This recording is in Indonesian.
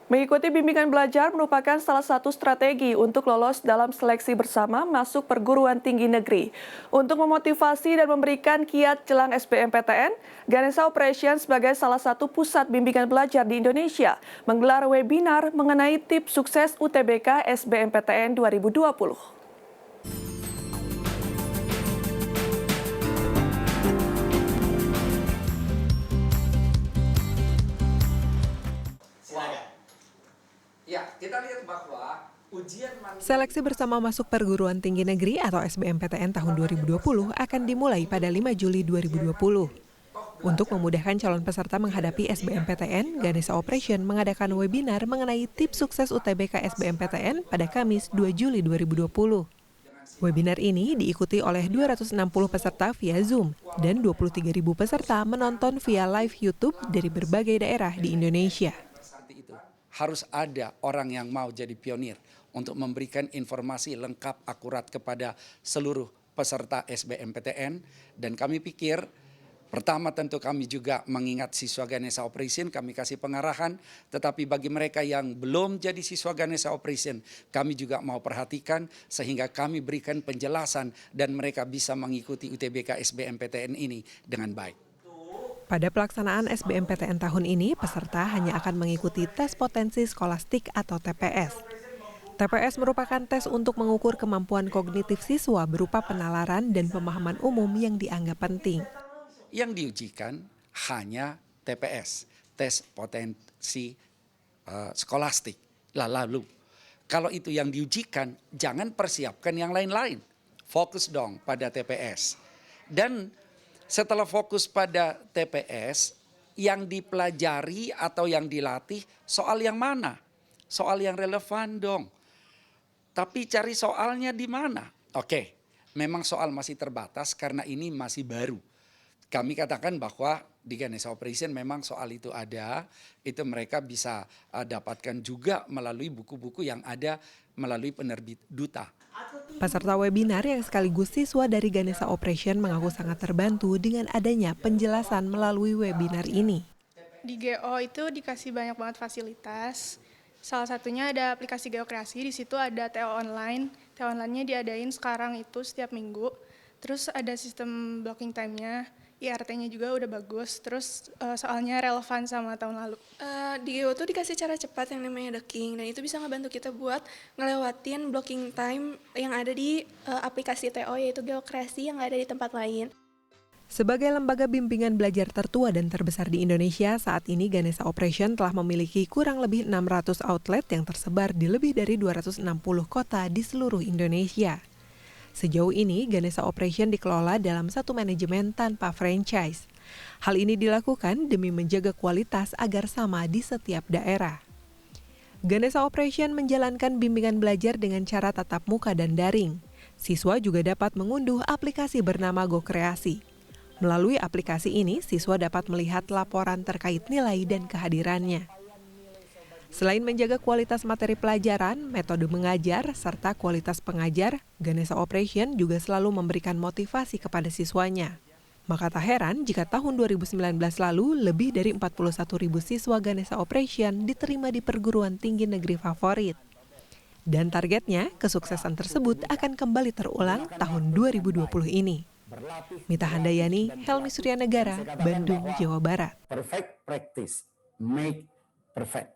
Mengikuti bimbingan belajar merupakan salah satu strategi untuk lolos dalam seleksi bersama masuk perguruan tinggi negeri. Untuk memotivasi dan memberikan kiat jelang SBMPTN, Ganesha Operation sebagai salah satu pusat bimbingan belajar di Indonesia menggelar webinar mengenai tips sukses UTBK SBMPTN 2020. Ya, kita lihat bahwa Seleksi bersama masuk perguruan tinggi negeri atau SBMPTN tahun 2020 akan dimulai pada 5 Juli 2020. Untuk memudahkan calon peserta menghadapi SBMPTN, Ganesha Operation mengadakan webinar mengenai tips sukses UTBK SBMPTN pada Kamis 2 Juli 2020. Webinar ini diikuti oleh 260 peserta via Zoom dan 23.000 peserta menonton via live YouTube dari berbagai daerah di Indonesia. Harus ada orang yang mau jadi pionir untuk memberikan informasi lengkap akurat kepada seluruh peserta SBMPTN. Dan kami pikir pertama tentu kami juga mengingat siswa Ganesha Operation, kami kasih pengarahan. Tetapi bagi mereka yang belum jadi siswa Ganesha Operation, kami juga mau perhatikan sehingga kami berikan penjelasan dan mereka bisa mengikuti UTBK SBMPTN ini dengan baik. Pada pelaksanaan SBMPTN tahun ini, peserta hanya akan mengikuti tes potensi skolastik atau TPS. TPS merupakan tes untuk mengukur kemampuan kognitif siswa berupa penalaran dan pemahaman umum yang dianggap penting. Yang diujikan hanya TPS, tes potensi skolastik. Lalu, kalau itu yang diujikan, jangan persiapkan yang lain-lain. Fokus dong pada TPS. Dan setelah fokus pada TPS, yang dipelajari atau yang dilatih soal yang mana? Soal yang relevan dong. Tapi cari soalnya di mana? Oke, memang soal masih terbatas karena ini masih baru. Kami katakan bahwa di Ganesha Operation memang soal itu ada, itu mereka bisa dapatkan juga melalui buku-buku yang ada melalui penerbit Duta. Peserta webinar yang sekaligus siswa dari Ganesha Operation mengaku sangat terbantu dengan adanya penjelasan melalui webinar ini. Di GO itu dikasih banyak banget fasilitas. Salah satunya ada aplikasi Geokreasi, di situ ada TO online. TO online-nya diadain sekarang itu setiap minggu. Terus ada sistem blocking time-nya, IRT-nya juga udah bagus. Terus soalnya relevan sama tahun lalu. Di GO tuh dikasih cara cepat yang namanya docking, dan itu bisa ngebantu kita buat ngelewatin blocking time yang ada di aplikasi TO, yaitu Geokreasi yang ada di tempat lain. Sebagai lembaga bimbingan belajar tertua dan terbesar di Indonesia, saat ini Ganesha Operation telah memiliki kurang lebih 600 outlet yang tersebar di lebih dari 260 kota di seluruh Indonesia. Sejauh ini, Ganesha Operation dikelola dalam satu manajemen tanpa franchise. Hal ini dilakukan demi menjaga kualitas agar sama di setiap daerah. Ganesha Operation menjalankan bimbingan belajar dengan cara tatap muka dan daring. Siswa juga dapat mengunduh aplikasi bernama GoKreasi. Melalui aplikasi ini, siswa dapat melihat laporan terkait nilai dan kehadirannya. Selain menjaga kualitas materi pelajaran, metode mengajar, serta kualitas pengajar, Ganesha Operation juga selalu memberikan motivasi kepada siswanya. Maka tak heran jika tahun 2019 lalu lebih dari 41.000 siswa Ganesha Operation diterima di perguruan tinggi negeri favorit. Dan targetnya, kesuksesan tersebut akan kembali terulang tahun 2020 ini. Mita Handayani, Helmi Suryanegara, Bandung, Jawa Barat. Perfect practice, make perfect.